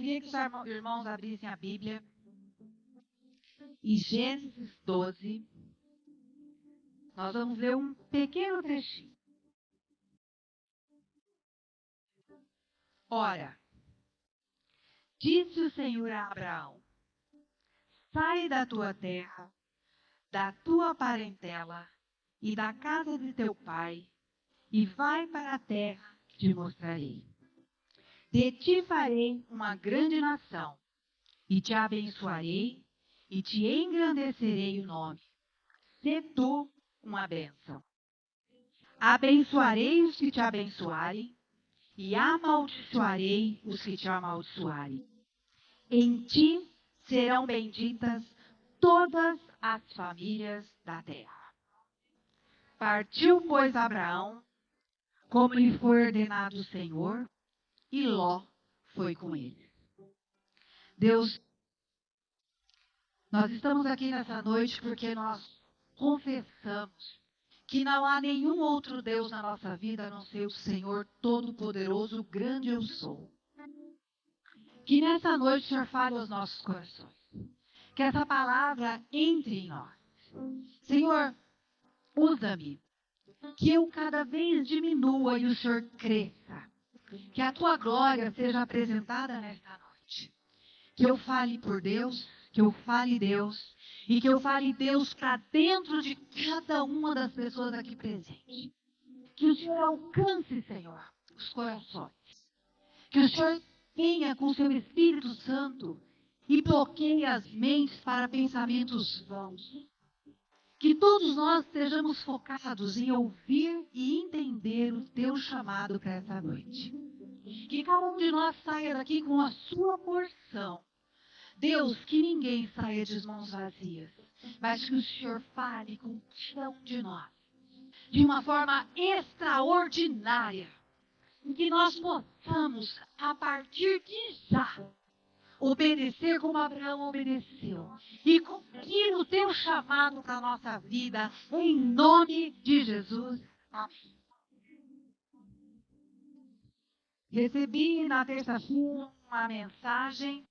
queria que os irmãos abrissem a Bíblia em Gênesis 12. Nós vamos ler um pequeno trechinho. Ora, disse o Senhor a Abraão: sai da tua terra, da tua parentela e da casa de teu pai, e vai para a terra que te mostrarei. De ti farei uma grande nação, e te abençoarei, e te engrandecerei o nome. Sê tu uma bênção. Abençoarei os que te abençoarem, e amaldiçoarei os que te amaldiçoarem. Em ti serão benditas todas as famílias da terra. Partiu, pois, Abraão, como lhe foi ordenado o Senhor, e Ló foi com ele. Deus, nós estamos aqui nessa noite porque nós confessamos que não há nenhum outro Deus na nossa vida a não ser o Senhor Todo-Poderoso, o grande eu sou. Que nessa noite o Senhor fale aos nossos corações. Que essa palavra entre em nós. Senhor, usa-me. Que eu cada vez diminua e o Senhor cresça. Que a tua glória seja apresentada nesta noite. Que eu fale por Deus, que eu fale Deus. E que eu fale Deus para dentro de cada uma das pessoas aqui presentes. Que o Senhor alcance, Senhor, os corações. Que o Senhor venha com o seu Espírito Santo e bloqueie as mentes para pensamentos vãos. Que todos nós estejamos focados em ouvir e entender o teu chamado para essa noite. Que cada um de nós saia daqui com a sua porção. Deus, que ninguém saia de mãos vazias, mas que o Senhor fale com cada um de nós de uma forma extraordinária. Que nós possamos, a partir de já, obedecer como Abraão obedeceu e cumprir o teu chamado para a nossa vida, em nome de Jesus. Amém. Recebi na terça-feira uma mensagem,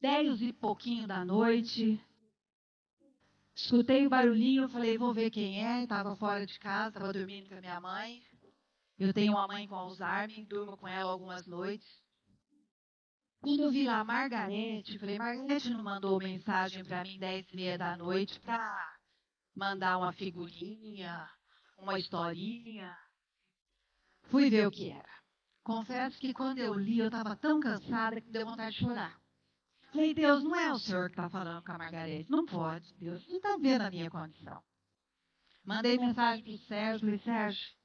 10 e pouquinho da noite. Escutei o barulhinho, falei, vou ver quem é. Estava fora de casa, estava dormindo com a minha mãe. Eu tenho uma mãe com Alzheimer, durmo com ela algumas noites. Quando eu vi lá a Margarete, falei, Margarete não mandou mensagem para mim 10h30 da noite para mandar uma figurinha, uma historinha. Fui ver o que era. Confesso que quando eu li, eu estava tão cansada que deu vontade de chorar. Falei, Deus, não é o Senhor que está falando com a Margarete. Não pode, Deus. Você está vendo a minha condição. Mandei mensagem para o Sérgio. Falei, Sérgio,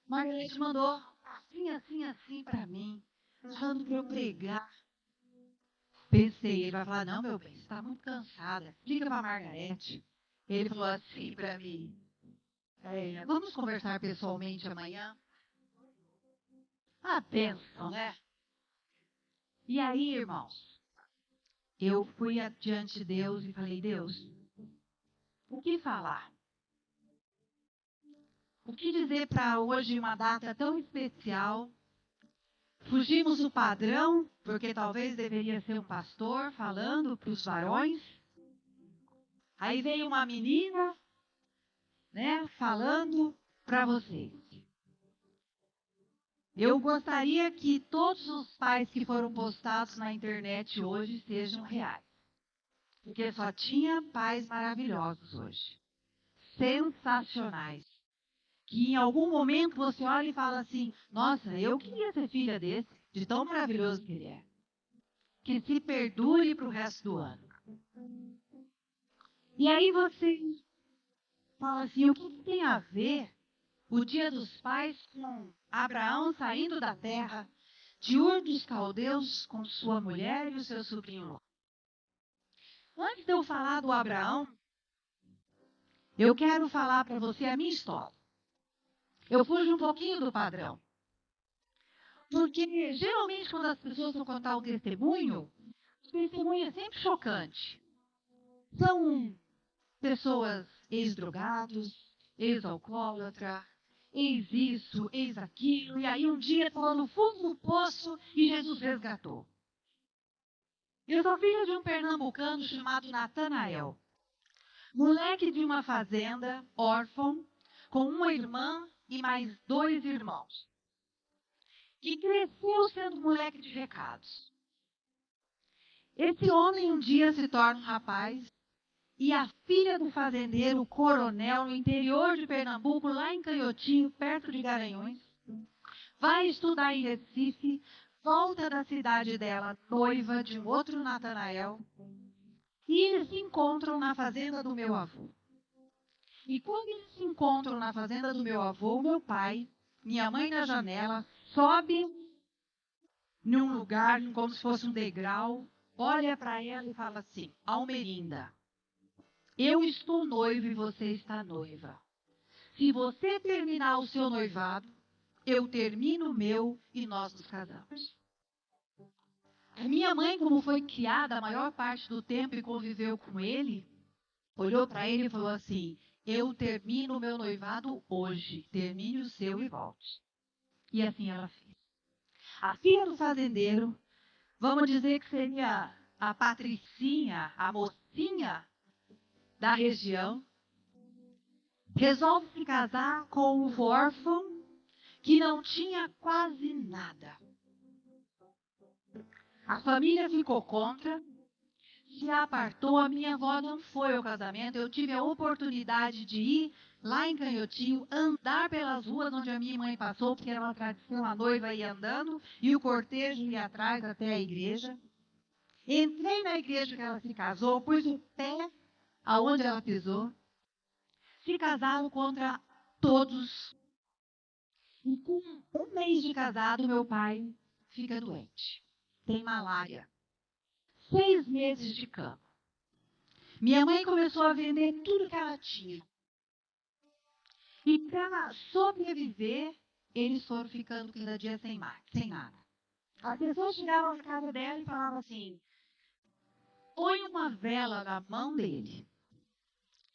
Margarete mandou assim para mim. Falando para eu pregar. Pensei, ele vai falar, não, meu bem, você está muito cansada. Liga para a Margarete. Ele falou assim para mim, vamos conversar pessoalmente amanhã? Ah, bênção, né? E aí, irmãos, eu fui diante de Deus e falei, Deus, o que falar? O que dizer para hoje, uma data tão especial? Fugimos do padrão, porque talvez deveria ser um pastor falando para os varões. Aí veio uma menina, né, falando para vocês. Eu gostaria que todos os pais que foram postados na internet hoje sejam reais. Porque só tinha pais maravilhosos hoje. Sensacionais. Que em algum momento você olha e fala assim, nossa, eu queria ser filha desse, de tão maravilhoso que ele é. Que se perdure para o resto do ano. E aí você fala assim, o que tem a ver o Dia dos Pais com Abraão saindo da terra de Ur dos Caldeus com sua mulher e o seu sobrinho Ló? Antes de eu falar do Abraão, eu quero falar para você a minha história. Eu fujo um pouquinho do padrão. Porque, geralmente, quando as pessoas vão contar o testemunho é sempre chocante. São pessoas ex-drogados, ex-alcoólatra, eis isso, eis aquilo. E aí um dia estava no fundo do poço e Jesus resgatou. Eu sou filha de um pernambucano chamado Natanael. Moleque de uma fazenda, órfão, com uma irmã e mais 2 irmãos. Que cresceu sendo moleque de recados. Esse homem um dia se torna um rapaz e a filha do fazendeiro, coronel, no interior de Pernambuco, lá em Canhotinho, perto de Garanhuns, vai estudar em Recife, volta da cidade dela, noiva de um outro Natanael, e eles se encontram na fazenda do meu avô. E quando eles se encontram na fazenda do meu avô, meu pai, minha mãe na janela, sobe num lugar, como se fosse um degrau, olha para ela e fala assim: Almerinda, eu estou noivo e você está noiva. Se você terminar o seu noivado, eu termino o meu e nós nos casamos. A minha mãe, como foi criada a maior parte do tempo e conviveu com ele, olhou para ele e falou assim: eu termino o meu noivado hoje, termine o seu e volte. E assim ela fez. A filha do fazendeiro, vamos dizer que seria a patricinha, a mocinha da região, resolve se casar com um órfão que não tinha quase nada. A família ficou contra, se apartou. A minha avó não foi ao casamento. Eu tive a oportunidade de ir lá em Canhotinho, andar pelas ruas onde a minha mãe passou, porque era uma tradição, a noiva ia andando e o cortejo ia atrás até a igreja. Entrei na igreja que ela se casou, pus o pé aonde ela pisou. Se casaram contra todos. E com um mês de casado, meu pai fica doente. Tem malária. 6 meses de cama. Minha mãe começou a vender tudo que ela tinha. E para sobreviver, eles foram ficando cada dia sem nada. As pessoas chegavam na casa dela e falavam assim: põe uma vela na mão dele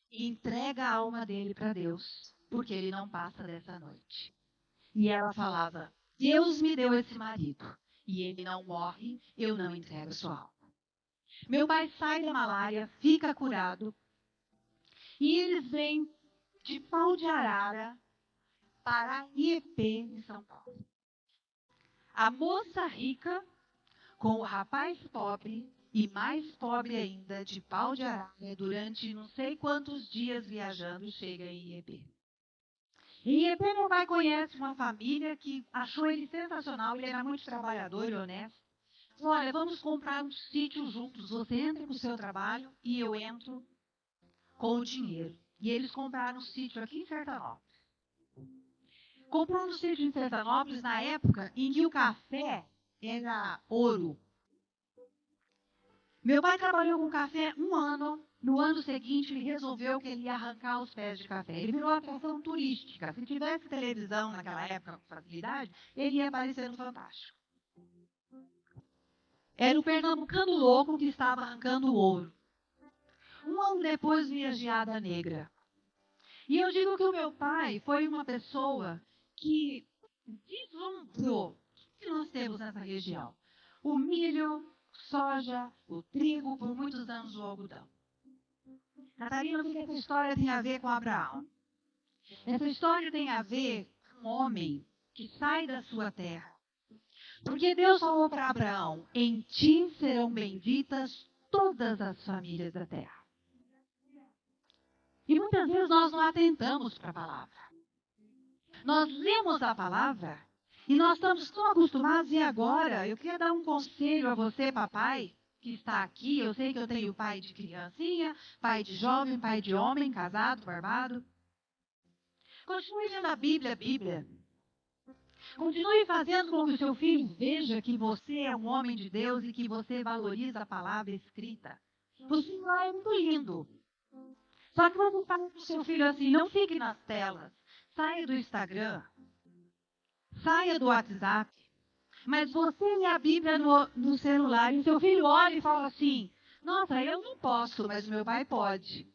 e entrega a alma dele para Deus, porque ele não passa dessa noite. E ela falava: Deus me deu esse marido e ele não morre, eu não entrego sua alma. Meu pai sai da malária, fica curado, e eles vêm de Pau de Arara para IEP em São Paulo. A moça rica com o rapaz pobre e mais pobre ainda de Pau de Arara, durante não sei quantos dias viajando, chega em IEP. Em IEP, meu pai conhece uma família que achou ele sensacional, ele era muito trabalhador e honesto. Falou: olha, vamos comprar um sítio juntos, você entra com o seu trabalho e eu entro com o dinheiro. E eles compraram um sítio aqui em Sertanópolis. Comprando um sítio em Sertanópolis na época em que o café era ouro. Meu pai trabalhou com café 1 ano. No ano seguinte, ele resolveu que ele ia arrancar os pés de café. Ele virou atração turística. Se tivesse televisão naquela época com facilidade, ele ia aparecer no Fantástico. Era o pernambucano louco que estava arrancando o ouro. 1 ano depois vinha a geada negra. E eu digo que o meu pai foi uma pessoa que deslumbrou o que nós temos nessa região. O milho, soja, o trigo, por muitos anos o algodão. Catarina, o que essa história tem a ver com Abraão? Essa história tem a ver com um homem que sai da sua terra. Porque Deus falou para Abraão: em ti serão benditas todas as famílias da terra. E muitas vezes nós não atentamos para a palavra. Nós lemos a palavra e nós estamos tão acostumados. E agora, eu queria dar um conselho a você, papai, que está aqui. Eu sei que eu tenho pai de criancinha, pai de jovem, pai de homem, casado, barbado. Continue lendo a Bíblia. Continue fazendo com que o seu filho veja que você é um homem de Deus e que você valoriza a palavra escrita. O Senhor é muito lindo. Só que você fala para o seu filho assim: não fique nas telas. Saia do Instagram. Saia do WhatsApp. Mas você lê a Bíblia no celular e seu filho olha e fala assim: nossa, eu não posso, mas meu pai pode.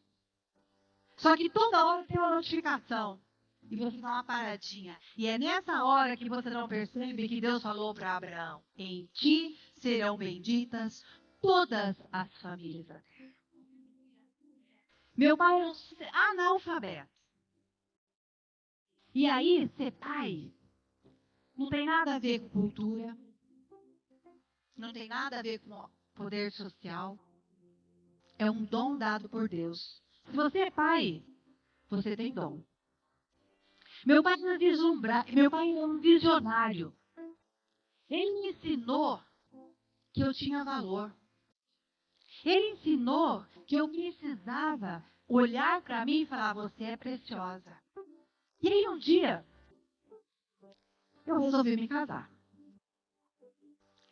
Só que toda hora tem uma notificação. e você dá uma paradinha. E é nessa hora que você não percebe que Deus falou para Abraão: em ti serão benditas todas as famílias da terra. Meu pai era analfabeto. E aí, ser pai não tem nada a ver com cultura, não tem nada a ver com poder social. É um dom dado por Deus. Se você é pai, você tem dom. Meu pai era um visionário. Ele me ensinou que eu tinha valor. Ele ensinou que eu precisava olhar para mim e falar: você é preciosa. E aí um dia, eu resolvi me casar.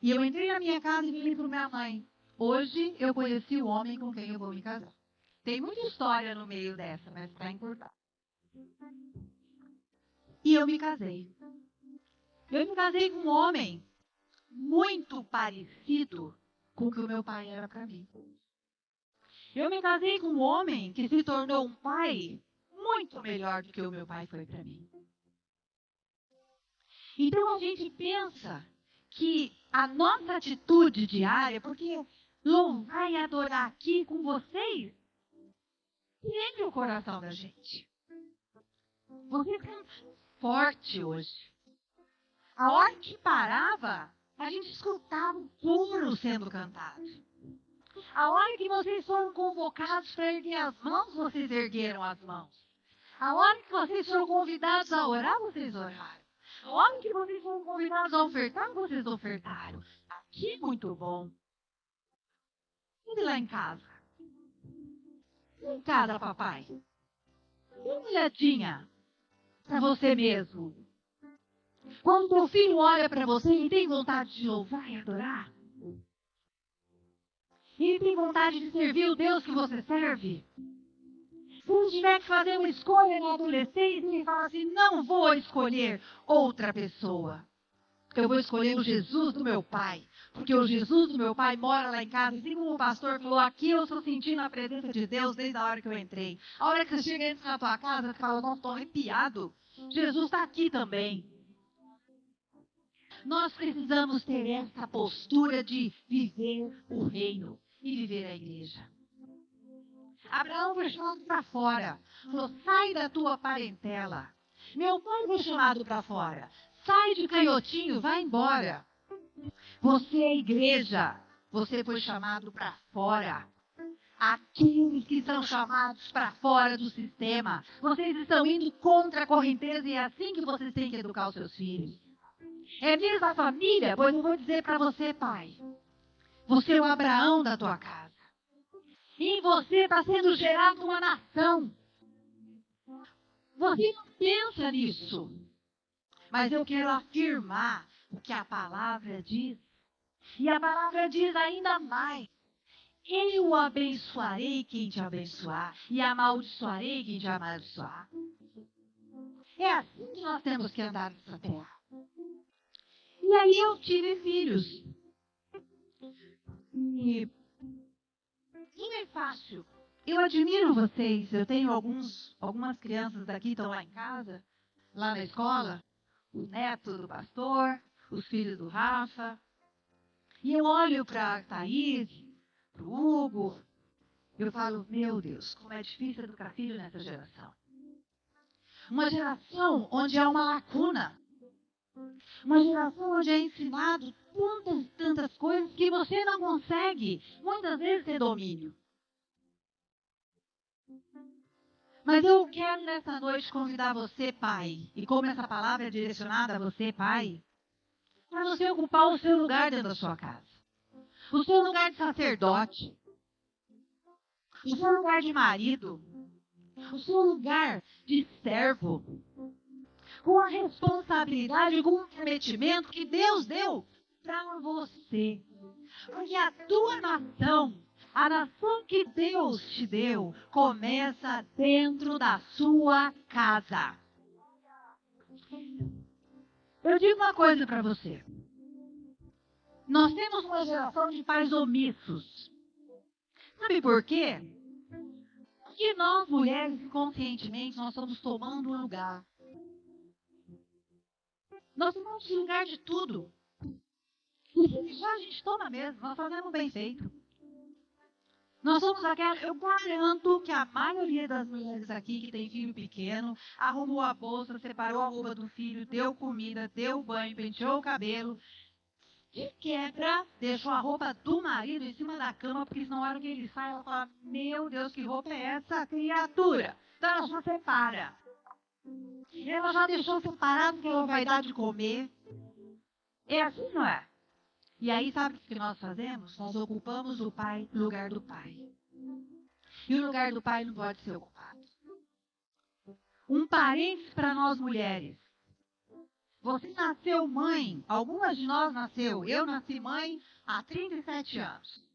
E eu entrei na minha casa e falei para minha mãe: hoje eu conheci o homem com quem eu vou me casar. Tem muita história no meio dessa, mas para encurtar. E eu me casei. Eu me casei com um homem muito parecido com o que o meu pai era para mim. Eu me casei com um homem que se tornou um pai muito melhor do que o meu pai foi para mim. Então a gente pensa que a nossa atitude diária, porque louvar e adorar aqui com vocês, enche o coração da gente. Você canta forte hoje. A hora que parava, a gente escutava o coro sendo cantado. A hora que vocês foram convocados para erguer as mãos, vocês ergueram as mãos. A hora que vocês foram convidados a orar, vocês oraram. A hora que vocês foram convidados a ofertar, vocês ofertaram. Aqui, muito bom. E lá em casa? Em casa, papai. Dê uma olhadinha para você mesmo. Quando teu filho olha para você e tem vontade de louvar e adorar, ele tem vontade de servir o Deus que você serve. Se ele tiver que fazer uma escolha na adolescência, ele fala assim: não vou escolher outra pessoa. Eu vou escolher o Jesus do meu pai. Porque o Jesus do meu pai mora lá em casa. Assim como o pastor falou, aqui eu estou sentindo a presença de Deus desde a hora que eu entrei. A hora que você chega dentro da tua casa, você fala: nossa, estou arrepiado. Jesus está aqui também. Nós precisamos ter essa postura de viver o reino e viver a igreja. Abraão foi chamado para fora. Falou: sai da tua parentela. Meu pai foi chamado para fora. Sai de canhotinho, vai embora. Você é igreja. Você foi chamado para fora. Aqueles que são chamados para fora do sistema. Vocês estão indo contra a correnteza e é assim que vocês têm que educar os seus filhos. É mesmo a família? Pois eu vou dizer para você, pai. Você é o Abraão da tua casa. Em você está sendo gerada uma nação. Você não pensa nisso. Mas eu quero afirmar o que a palavra diz. E a palavra diz ainda mais: eu abençoarei quem te abençoar e amaldiçoarei quem te amaldiçoar. É assim que nós temos que andar nessa terra. E aí eu tive filhos. E não é fácil. Eu admiro vocês. Eu tenho algumas crianças daqui estão lá em casa, lá na escola. O neto do pastor, os filhos do Rafa. E eu olho para a Thaís, para o Hugo. Eu falo: meu Deus, como é difícil educar filho nessa geração. Uma geração onde há uma lacuna. Uma geração onde é ensinado tantas coisas que você não consegue, muitas vezes, ter domínio. Mas eu quero nessa noite convidar você, pai, e como essa palavra é direcionada a você, pai, para você ocupar o seu lugar dentro da sua casa. O seu lugar de sacerdote. O seu lugar de marido. O seu lugar de servo. Com a responsabilidade, com o comprometimento que Deus deu para você. Porque a tua nação, a nação que Deus te deu, começa dentro da sua casa. Eu digo uma coisa para você. Nós temos uma geração de pais omissos. Sabe por quê? Porque nós, mulheres, inconscientemente, nós estamos tomando um lugar. Nós tomamos lugar de tudo. E já a gente toma mesmo, nós fazemos bem feito. Nós somos aquela, eu garanto que a maioria das mulheres aqui que tem filho pequeno, arrumou a bolsa, separou a roupa do filho, deu comida, deu banho, penteou o cabelo, de quebra, deixou a roupa do marido em cima da cama, porque senão na hora que ele sai, ela fala, meu Deus, que roupa é essa, criatura? Então ela já separa. Ela já deixou separado que ela vai dar de comer. É assim, não é? E aí, sabe o que nós fazemos? Nós ocupamos o lugar do pai. E o lugar do pai não pode ser ocupado. Um parênteses para nós mulheres. Você nasceu mãe, algumas de nós nasceu, eu nasci mãe há 37 anos.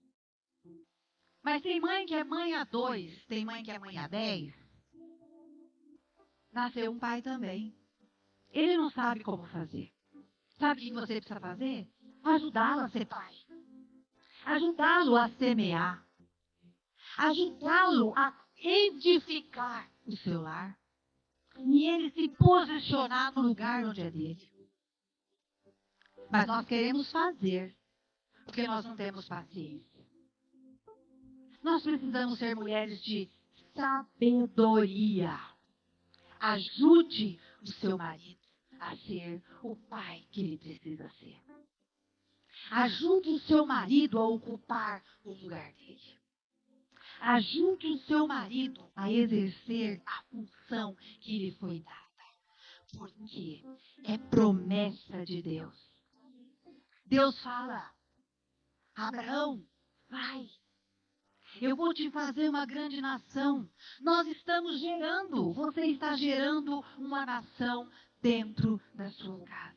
Mas tem mãe que é mãe há 2, tem mãe que é mãe há 10. Nasceu um pai também. Ele não sabe como fazer. Sabe o que você precisa fazer? Ajudá-lo a ser pai. Ajudá-lo a semear. Ajudá-lo a edificar o seu lar. E ele se posicionar no lugar onde é dele. Mas nós queremos fazer, porque nós não temos paciência. Nós precisamos ser mulheres de sabedoria. Ajude o seu marido a ser o pai que ele precisa ser. Ajude o seu marido a ocupar o lugar dele. Ajude o seu marido a exercer a função que lhe foi dada. Porque é promessa de Deus. Deus fala, Abraão, vai. Eu vou te fazer uma grande nação. Nós estamos gerando, você está gerando uma nação dentro da sua casa.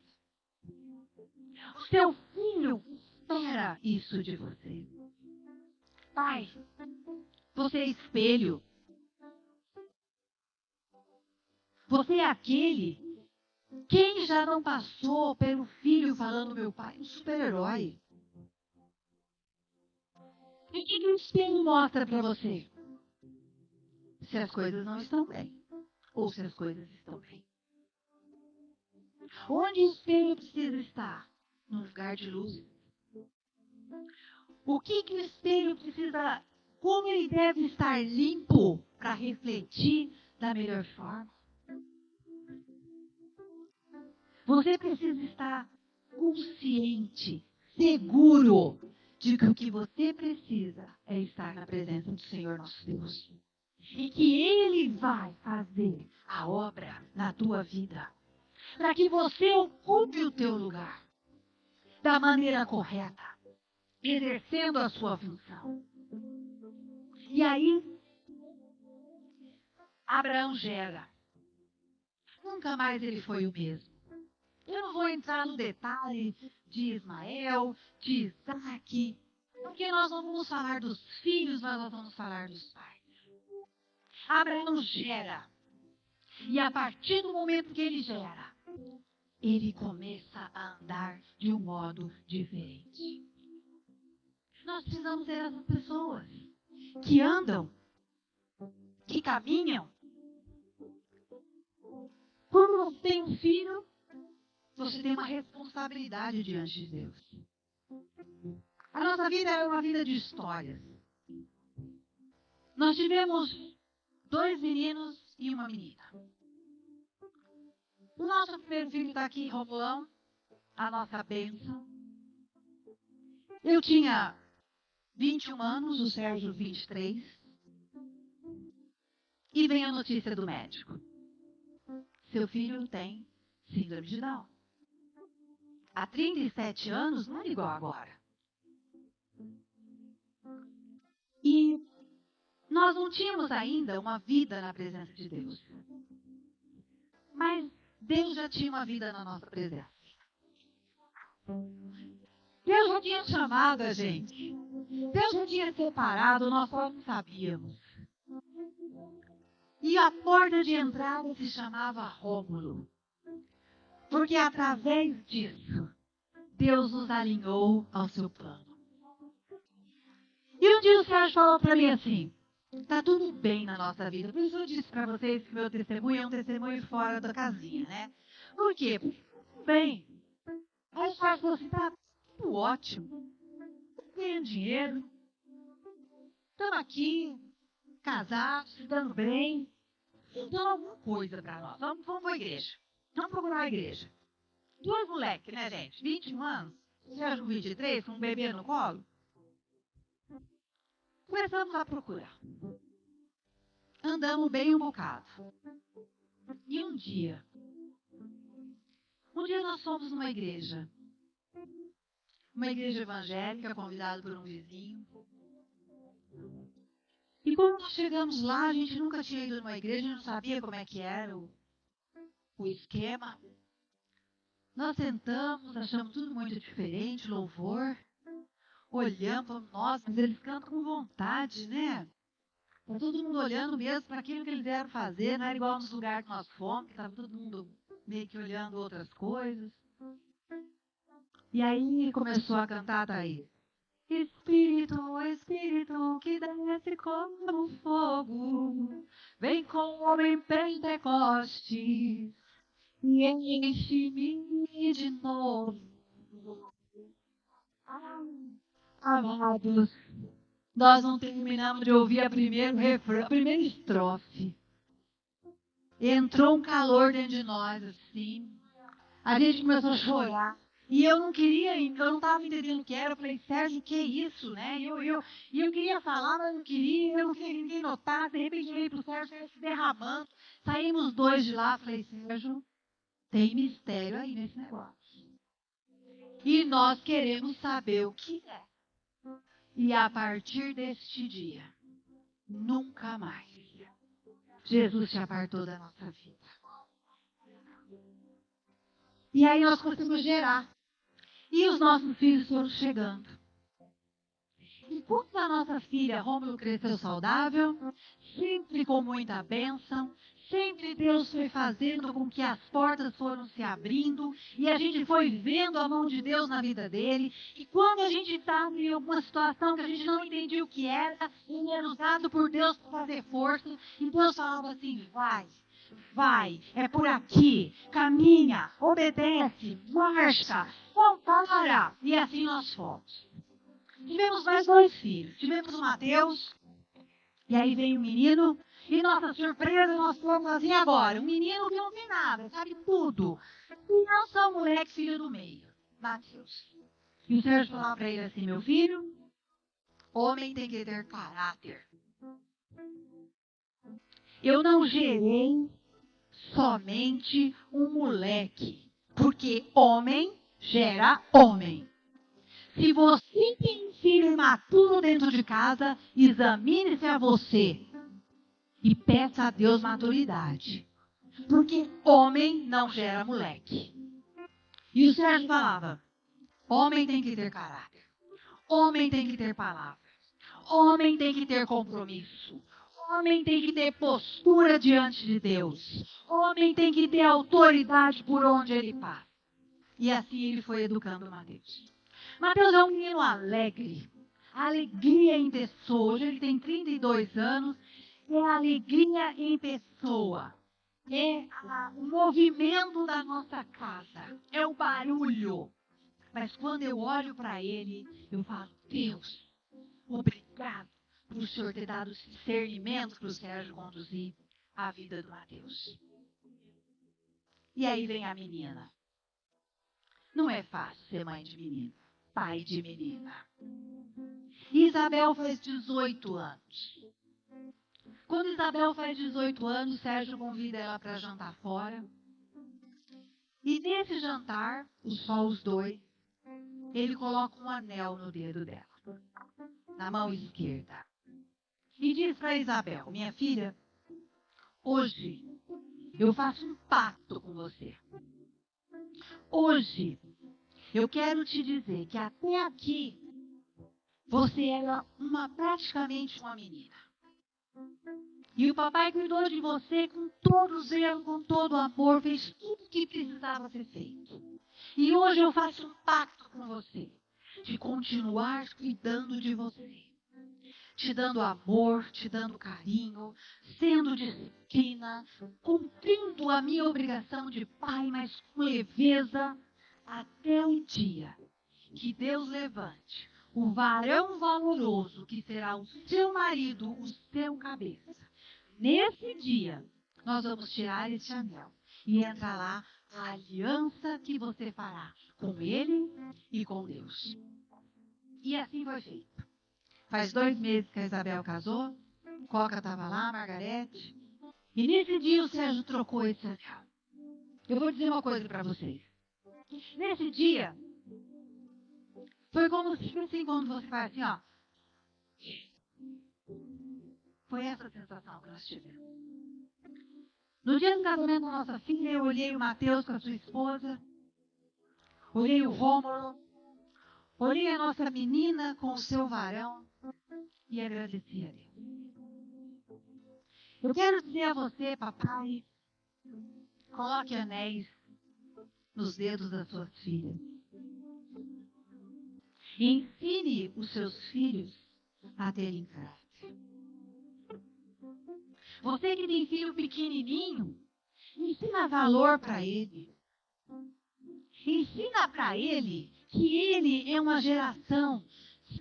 O seu filho espera isso de você. Pai, você é espelho. Você é aquele. Quem já não passou pelo filho falando, meu pai, um super-herói? E o que o espelho mostra para você? Se as coisas não estão bem. Ou se as coisas estão bem. Onde o espelho precisa estar? No lugar de luz. O que o espelho precisa... Como ele deve estar limpo para refletir da melhor forma? Você precisa estar consciente, seguro de que o que você precisa é estar na presença do Senhor nosso Deus. E que Ele vai fazer a obra na tua vida. Para que você ocupe o teu lugar da maneira correta, exercendo a sua função. E aí, Abraão gera. Nunca mais ele foi o mesmo. Eu não vou entrar no detalhe de Ismael, de Isaac, porque nós não vamos falar dos filhos, mas nós vamos falar dos pais. Abraão gera. E a partir do momento que ele gera, ele começa a andar de um modo diferente. Nós precisamos ser essas pessoas que andam, que caminham. Quando você tem um filho, você tem uma responsabilidade diante de Deus. A nossa vida é uma vida de histórias. Nós tivemos 2 meninos e uma menina. O nosso primeiro filho está aqui, Romulão, a nossa bênção. Eu tinha 21 anos, o Sérgio 23. E vem a notícia do médico. Seu filho tem síndrome de Down. Há 37 anos não é igual agora. E nós não tínhamos ainda uma vida na presença de Deus. Mas Deus já tinha uma vida na nossa presença. Deus já tinha chamado a gente. Deus já tinha separado, nós só não sabíamos. E a porta de entrada se chamava Rômulo. Porque através disso, Deus nos alinhou ao seu plano. E um dia o Sérgio falou para mim assim, está tudo bem na nossa vida. Por isso eu disse para vocês que meu testemunho é um testemunho fora da casinha, né? Por quê? Bem. Aí o Sérgio falou assim, tá tudo ótimo. Ganhando dinheiro. Estamos aqui, casados, se dando bem. Então alguma coisa para nós. Vamos para a igreja. Vamos procurar uma igreja. Dois moleques, né, gente? 21 anos. Sérgio com 23, com um bebê no colo. Começamos a procurar. Andamos bem um bocado. E um dia nós fomos numa igreja. Uma igreja evangélica, convidada por um vizinho. E quando nós chegamos lá, a gente nunca tinha ido numa igreja, não sabia como é que era o esquema. Nós sentamos, achamos tudo muito diferente, louvor. Olhamos, nossa, mas eles cantam com vontade, né? Está todo mundo olhando mesmo para aquilo que eles vieram fazer, não era igual nos lugares que nós fomos, que estava todo mundo meio que olhando outras coisas. E aí começou a cantar daí. Espírito, Espírito, que desce como fogo, vem como em Pentecostes e enche-me de novo. Amados, nós não terminamos de ouvir a primeiro refrão, a primeira estrofe. Entrou um calor dentro de nós, assim. A gente começou a chorar. E eu não queria, eu não estava entendendo o que era. Eu falei, Sérgio, o que é isso, né? E eu queria falar, mas não queria. Eu não queria que ninguém notasse. De repente, eu olhei para o Sérgio, se derramando. Saímos dois de lá. Falei, Sérgio, tem mistério aí nesse negócio. E nós queremos saber o que é. E a partir deste dia, nunca mais, Jesus se apartou da nossa vida. E aí nós conseguimos gerar. E os nossos filhos foram chegando. Enquanto a nossa filha Rômulo cresceu saudável, sempre com muita bênção, sempre Deus foi fazendo com que as portas foram se abrindo e a gente foi vendo a mão de Deus na vida dele. E quando a gente estava em alguma situação que a gente não entendia o que era, ele era usado por Deus para fazer força. E Deus falava assim, vai, é por aqui, caminha, obedece, marcha, não para. E assim nós fomos. Tivemos mais dois filhos. Tivemos o Mateus, e aí veio o menino, e nossa surpresa, nós fomos assim agora. Um menino que não tem nada, sabe tudo. E não só o moleque, filho do meio, Mateus. E o Sérgio falava para ele assim, meu filho, homem tem que ter caráter. Eu não gerei somente um moleque, porque homem gera homem. Se você tem um filho imaturo dentro de casa, examine-se a você e peça a Deus maturidade. Porque homem não gera moleque. E o Sérgio falava, homem tem que ter caráter. Homem tem que ter palavras. Homem tem que ter compromisso. Homem tem que ter postura diante de Deus. Homem tem que ter autoridade por onde ele passa. E assim ele foi educando o Mateus. Mateus é um menino alegre. Alegria em pessoa. Hoje ele tem 32 anos. É alegria em pessoa. É o movimento da nossa casa. É o barulho. Mas quando eu olho para ele, eu falo, Deus, obrigado por o Senhor ter dado discernimento para o Sérgio conduzir a vida do Mateus. E aí vem a menina. Não é fácil ser mãe de menino, pai de menina. Isabel faz 18 anos. Quando Isabel faz 18 anos, Sérgio convida ela para jantar fora. E nesse jantar, só os dois, ele coloca um anel no dedo dela, na mão esquerda. E diz para Isabel, minha filha, hoje eu faço um pacto com você. Hoje eu quero te dizer que até aqui você era praticamente uma menina. E o papai cuidou de você com todo zelo, com todo amor, fez tudo o que precisava ser feito. E hoje eu faço um pacto com você, de continuar cuidando de você, te dando amor, te dando carinho, sendo disciplina, cumprindo a minha obrigação de pai, mas com leveza, até o dia que Deus levante o varão valoroso que será o seu marido, o seu cabeça. Nesse dia, nós vamos tirar esse anel e entrar lá a aliança que você fará com ele e com Deus. E assim foi feito. Faz 2 meses que a Isabel casou, Coca estava lá, Margarete, e nesse dia o Sérgio trocou esse anel. Eu vou dizer uma coisa para vocês. Nesse dia, foi como se assim, quando você faz assim, ó. Foi essa a sensação que nós tivemos. No dia do casamento da nossa filha, eu olhei o Mateus com a sua esposa, olhei o Rômulo, olhei a nossa menina com o seu varão e agradeci a Deus. Eu quero dizer a você, papai, coloque anéis nos dedos das suas filhas. E ensine os seus filhos a terem caráter. Você que tem filho pequenininho, ensina valor para ele. Ensina para ele que ele é uma geração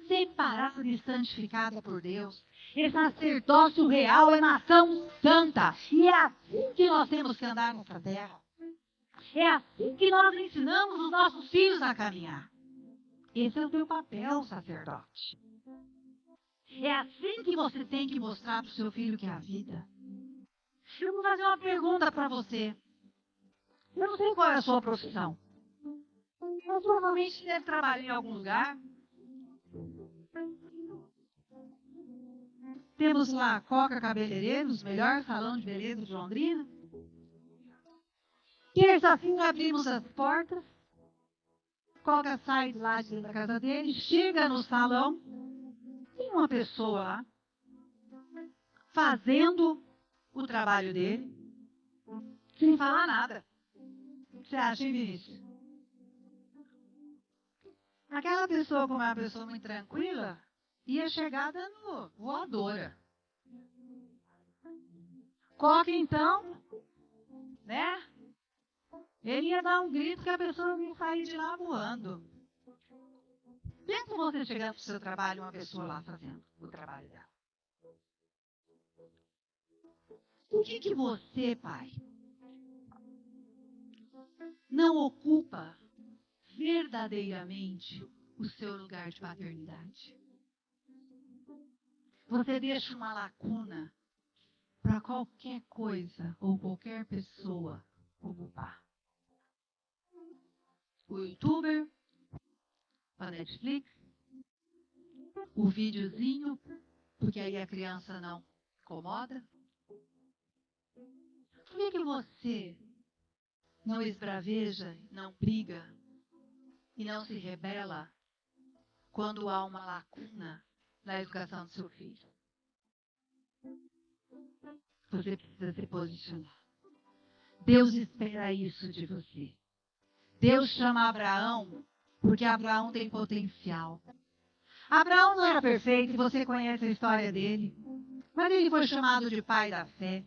separada e santificada por Deus. Esse sacerdócio real é nação santa. E é assim que nós temos que andar nessa terra. É assim que nós ensinamos os nossos filhos a caminhar. Esse é o teu papel, sacerdote. É assim que você tem que mostrar para o seu filho que é a vida. Eu vou fazer uma pergunta para você. Eu não sei qual é a sua profissão. Mas provavelmente você deve trabalhar em algum lugar. Temos lá Coca Cabeleireiros, melhor salão de beleza de Londrina. Terça-feira abrimos as portas. Coca sai de lá de dentro da casa dele, chega no salão. Tem uma pessoa lá fazendo o trabalho dele sem falar nada. Você acha, hein, Vinícius? Aquela pessoa, como é uma pessoa muito tranquila, ia chegar dando voadora. Coca, então, né? Ele ia dar um grito que a pessoa ia sair de lá voando. Pensa você chegando para o seu trabalho e uma pessoa lá fazendo o trabalho dela. Por que você, pai, não ocupa verdadeiramente o seu lugar de paternidade? Você deixa uma lacuna para qualquer coisa ou qualquer pessoa ocupar. O youtuber, a Netflix, o videozinho, porque aí a criança não incomoda. Por que você não esbraveja, não briga e não se rebela quando há uma lacuna na educação do seu filho? Você precisa se posicionar. Deus espera isso de você. Deus chama Abraão porque Abraão tem potencial. Abraão não era perfeito, você conhece a história dele. Mas ele foi chamado de pai da fé.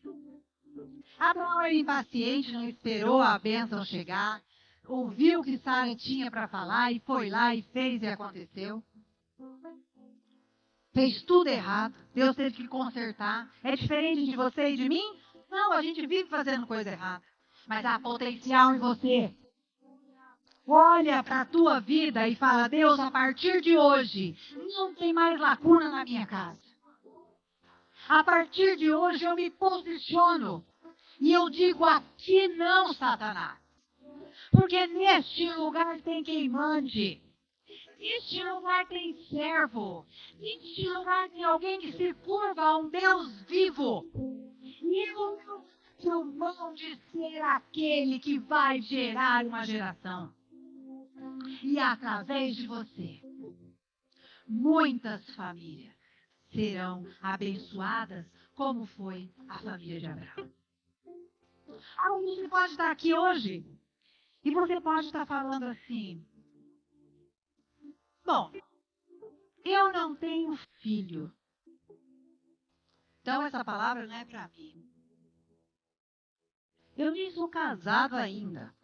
Abraão era impaciente, não esperou a bênção chegar. Ouviu o que Sara tinha para falar e foi lá e fez e aconteceu. Fez tudo errado. Deus teve que consertar. É diferente de você e de mim? Não, a gente vive fazendo coisa errada. Mas há potencial em você. Olha para a tua vida e fala: Deus, a partir de hoje, não tem mais lacuna na minha casa. A partir de hoje eu me posiciono. E eu digo: aqui não, Satanás. Porque neste lugar tem quem mande. Neste lugar tem servo. Neste lugar tem alguém que se curva a um Deus vivo. E eu não abro mão de ser aquele que vai gerar uma geração. E através de você, muitas famílias serão abençoadas, como foi a família de Abraão. Você pode estar aqui hoje e você pode estar falando assim: bom, eu não tenho filho, Então essa palavra não é para mim. Eu nem sou casado ainda.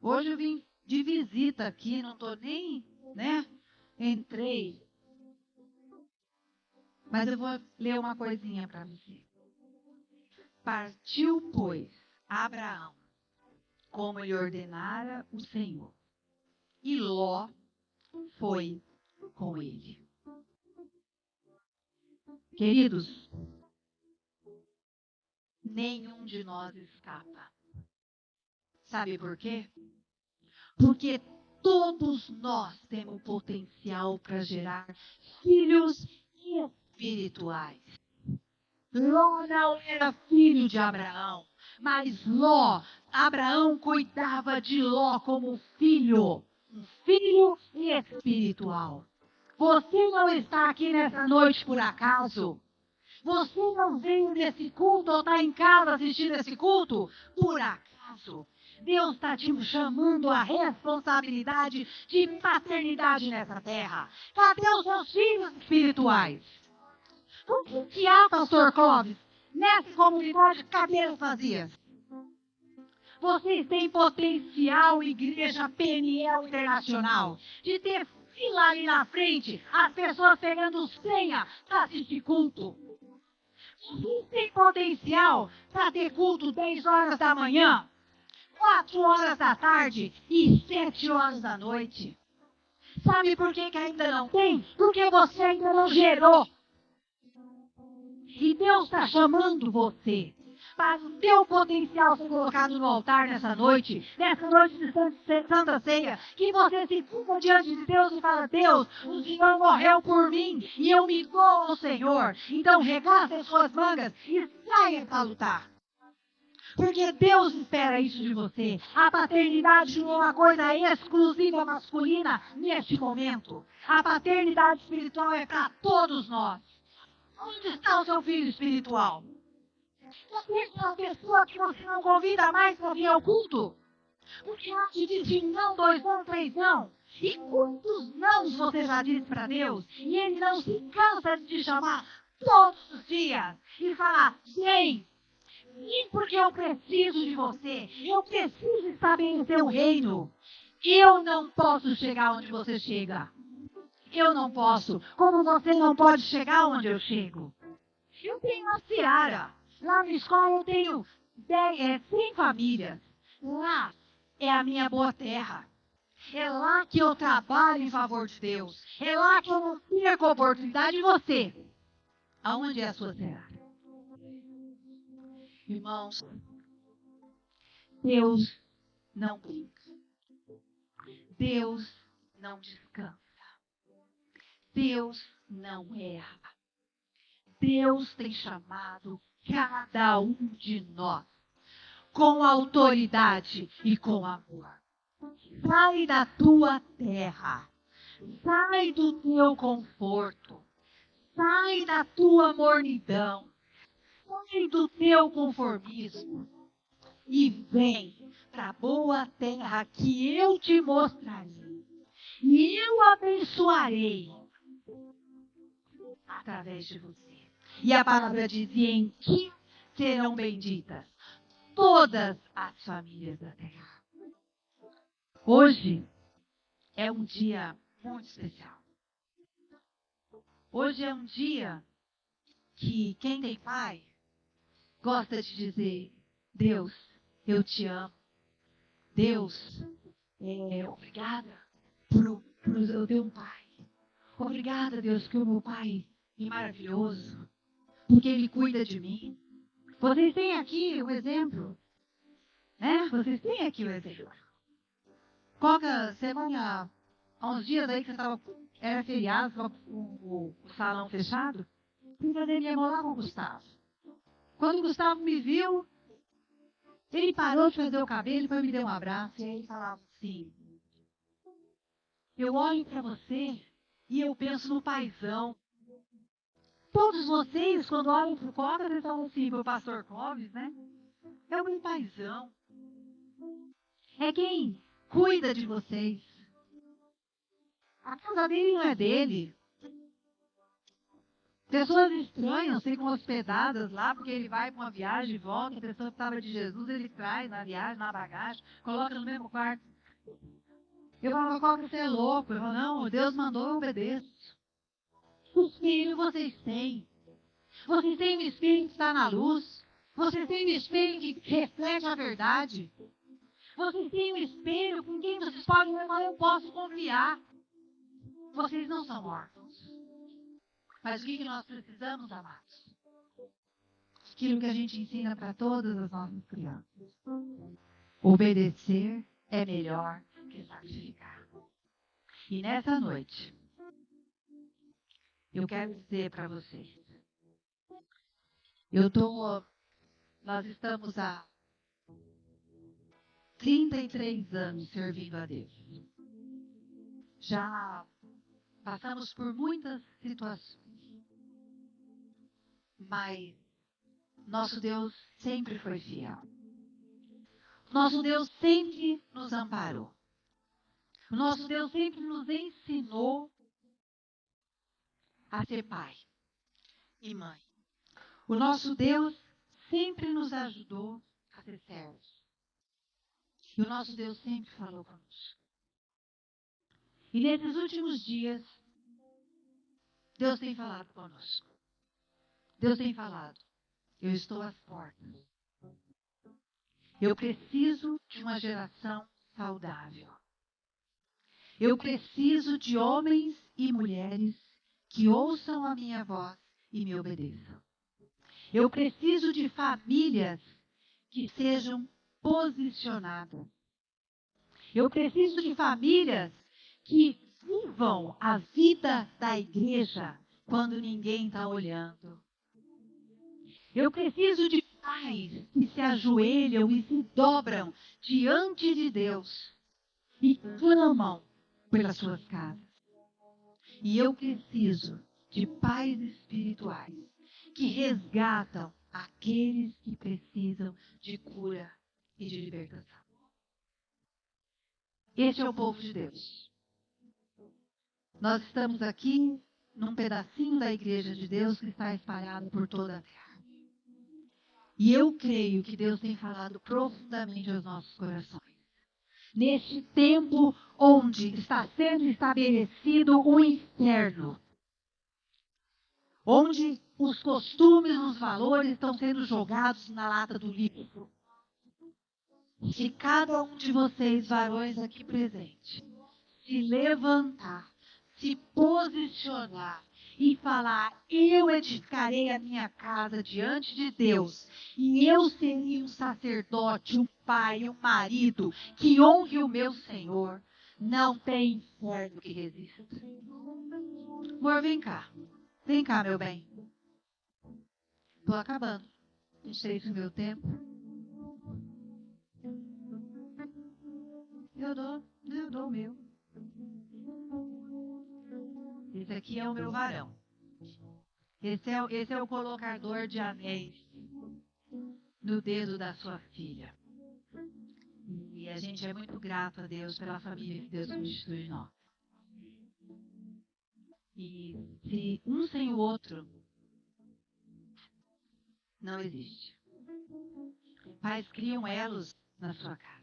Hoje eu vim de visita aqui, não estou nem, né? Entrei. Mas eu vou ler uma coisinha para você. Partiu, pois, Abraão, como lhe ordenara o Senhor. E Ló foi com ele. Queridos, nenhum de nós escapa. Sabe por quê? Porque todos nós temos potencial para gerar filhos espirituais. Ló não era filho de Abraão, mas Abraão cuidava de Ló como filho, um filho espiritual. Você não está aqui nessa noite por acaso. Você não veio nesse culto ou está em casa assistindo esse culto por acaso. Deus está te chamando a responsabilidade de paternidade nessa terra. Cadê os seus filhos espirituais? O que há, pastor Clóvis, nessa comunidade, cadeiras vazias? Vocês têm potencial, igreja PNL Internacional, de ter fila ali na frente, as pessoas pegando senha para assistir culto. Vocês têm potencial para ter culto 10 horas da manhã, 4 horas da tarde e 7 horas da noite. Sabe por que ainda não tem? Porque você ainda não gerou. E Deus está chamando você para o teu potencial ser colocado no altar nessa noite de Santa Ceia, que você se curva diante de Deus e fala: Deus, o Senhor morreu por mim e eu me dou ao Senhor. Então regace as suas mangas e saia para lutar. Porque Deus espera isso de você. A paternidade não é uma coisa exclusiva masculina neste momento. A paternidade espiritual é para todos nós. Onde está o seu filho espiritual? Você é uma pessoa que você não convida mais para vir ao culto? Porque antes disse não, 2 não, 3 não. E quantos não você já disse para Deus? E Ele não se cansa de te chamar todos os dias e falar: vem porque eu preciso de você. Eu preciso estabelecer o reino. Eu não posso chegar onde você chega. Eu não posso. Como você não pode chegar onde eu chego. Eu tenho uma seara. Lá na escola eu tenho 100 famílias. Lá é a minha boa terra. É lá que eu trabalho em favor de Deus. É lá que eu não perco a oportunidade de você. Aonde é a sua seara? Irmãos, Deus não brinca. Deus não descansa. Deus não erra. Deus tem chamado cada um de nós com autoridade e com amor. Sai da tua terra. Sai do teu conforto. Sai da tua mornidão. Sai do teu conformismo. E vem para a boa terra que eu te mostrarei. E eu abençoarei através de você. E a palavra dizia: em que serão benditas todas as famílias da terra. Hoje é um dia muito especial. Hoje é um dia que quem tem pai gosta de dizer: Deus, eu te amo. Deus, obrigada por eu ter um pai. Obrigada, Deus, que o meu pai é maravilhoso, porque ele cuida de mim. Vocês têm aqui o exemplo, né? Vocês têm aqui o exemplo. Semana, há uns dias aí que era feriado, estava o salão fechado, fui fazer minha mão lá com o Gustavo. Quando o Gustavo me viu, ele parou de fazer o cabelo, depois me deu um abraço, e aí ele falava assim: eu olho para você e eu penso no paizão. Todos vocês, quando olham para o Coca, vocês falam assim, para o pastor Clóvis, né? É o meu paizão. É quem cuida de vocês. A casa dele não é dele. Pessoas estranhas ficam hospedadas lá, porque ele vai para uma viagem e volta, a pessoa que estava de Jesus, ele traz na viagem, na bagagem, coloca no mesmo quarto. Eu falo, qual que você é louco? Eu falo, não, Deus mandou, eu obedeço. O espírito vocês têm. Vocês têm um espírito que está na luz. Vocês têm um espírito que reflete a verdade. Vocês têm um espírito com quem vocês podem falar, eu posso confiar. Vocês não são órfãos. Mas o que nós precisamos, amados? Aquilo que a gente ensina para todas as nossas crianças. Obedecer é melhor que sacrificar. E nessa noite, eu quero dizer para vocês, nós estamos há 33 anos servindo a Deus. Já passamos por muitas situações, mas nosso Deus sempre foi fiel. Nosso Deus sempre nos amparou. O nosso Deus sempre nos ensinou a ser pai e mãe. O nosso Deus sempre nos ajudou a ser servos. E o nosso Deus sempre falou conosco. E nesses últimos dias, Deus tem falado conosco. Deus tem falado, eu estou às portas. Eu preciso de uma geração saudável. Eu preciso de homens e mulheres que ouçam a minha voz e me obedeçam. Eu preciso de famílias que sejam posicionadas. Eu preciso de famílias que vivam a vida da igreja quando ninguém está olhando. Eu preciso de pais que se ajoelham e se dobram diante de Deus e clamam pelas suas casas. E eu preciso de pais espirituais que resgatam aqueles que precisam de cura e de libertação. Este é o povo de Deus. Nós estamos aqui num pedacinho da igreja de Deus que está espalhado por toda a terra. E eu creio que Deus tem falado profundamente aos nossos corações. Neste tempo onde está sendo estabelecido o inferno, onde os costumes, os valores estão sendo jogados na lata do lixo. Se cada um de vocês, varões aqui presentes, se levantar, se posicionar e falar, eu edificarei a minha casa diante de Deus, e eu serei um sacerdote, um pai, um marido, que honre o meu Senhor, não tem inferno que resista. Amor, vem cá. Vem cá, meu bem. Estou acabando. Não sei se o meu tempo. Eu dou o meu. Esse aqui é o meu varão. Esse é o colocador de anéis no dedo da sua filha. E a gente é muito grato a Deus pela família que Deus constitui em nós. E se um sem o outro, não existe. Pais criam elos na sua casa.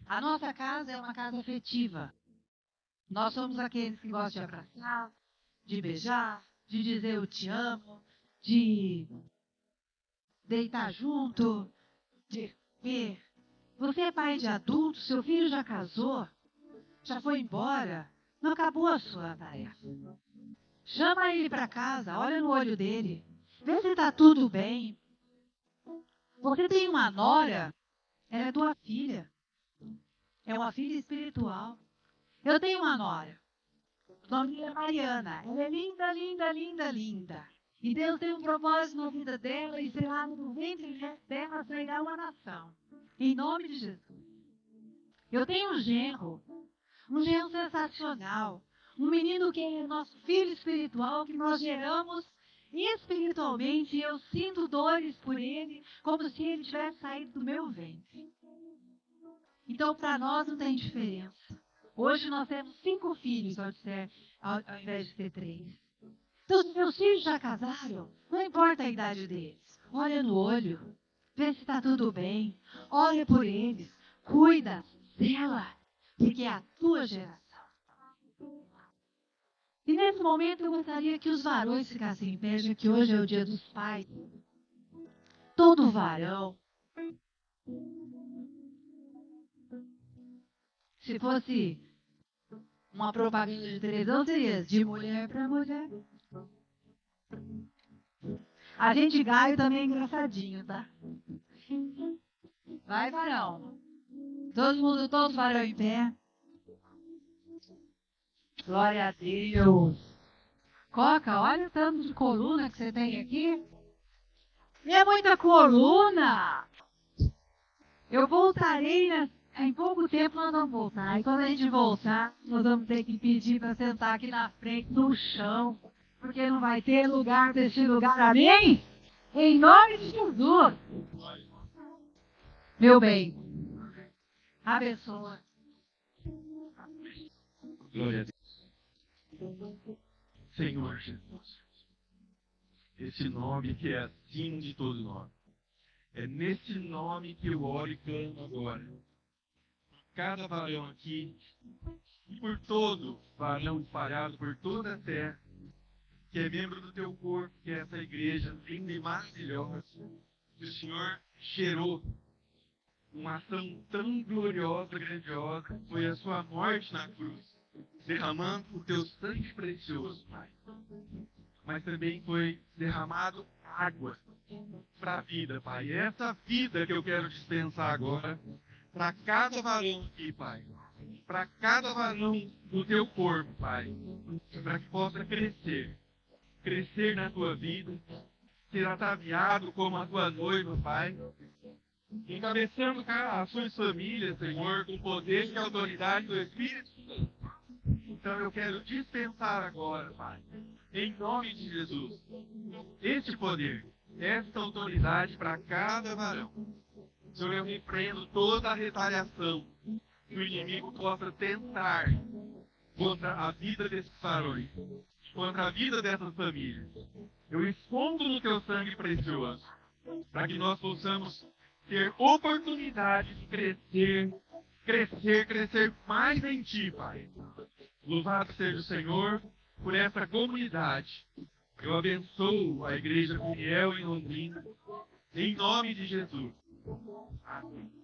A nossa casa é uma casa afetiva. Nós somos aqueles que gostam de abraçar, de beijar, de dizer eu te amo, de deitar junto, de ver. Você é pai de adulto, seu filho já casou, já foi embora, não acabou a sua tarefa. Chama ele para casa, olha no olho dele, vê se está tudo bem. Você tem uma nora, ela é tua filha. É uma filha espiritual. Eu tenho uma nora. O nome dela é Mariana. Ela é linda, linda, linda, linda. E Deus tem um propósito na vida dela e será no ventre dela sairá uma nação. Em nome de Jesus. Eu tenho um genro sensacional. Um menino que é nosso filho espiritual, que nós geramos espiritualmente. E eu sinto dores por ele, como se ele tivesse saído do meu ventre. Então, para nós não tem diferença. Hoje nós temos 5 filhos, ao invés de ter 3. Então, se seus filhos já casaram, não importa a idade deles. Olha no olho, vê se está tudo bem. Olha por eles, cuida, zela, porque é a tua geração. E nesse momento eu gostaria que os varões ficassem em pé, já que hoje é o dia dos pais. Todo varão, se fosse uma propaganda de televisão, seria de mulher para mulher. A gente gaio também é engraçadinho, tá? Vai, varão. Todo mundo, todo varão em pé. Glória a Deus. Coca, olha o tanto de coluna que você tem aqui. E é muita coluna. Eu voltarei, né? Em pouco tempo nós vamos voltar. E quando a gente voltar, nós vamos ter que pedir para sentar aqui na frente, no chão. Porque não vai ter lugar desse lugar. Amém? Em nome de Jesus. Meu bem. Abençoa. Glória a Deus. Senhor Jesus, esse nome que é acima de todo nome. É nesse nome que eu oro e clamo agora. Por cada varão aqui e por todo varão espalhado por toda a terra, que é membro do teu corpo, que é essa igreja linda e maravilhosa, que o Senhor gerou uma ação tão gloriosa, grandiosa, foi a sua morte na cruz, derramando o teu sangue precioso, Pai. Mas também foi derramado água para a vida, Pai. E essa vida que eu quero dispensar agora, para cada varão aqui, Pai. Para cada varão do teu corpo, Pai. Para que possa crescer. Crescer na tua vida. Ser ataviado como a tua noiva, Pai. Encabeçando as suas famílias, Senhor, com poder e autoridade do Espírito Santo. Então eu quero dispensar agora, Pai, em nome de Jesus, este poder, esta autoridade para cada varão. Senhor, eu repreendo toda a retaliação que o inimigo possa tentar contra a vida desses varões, contra a vida dessas famílias. Eu escondo no teu sangue precioso, para que nós possamos ter oportunidade de crescer mais em Ti, Pai. Louvado seja o Senhor por essa comunidade. Eu abençoo a Igreja Fiel em Londrina, em nome de Jesus. Amém.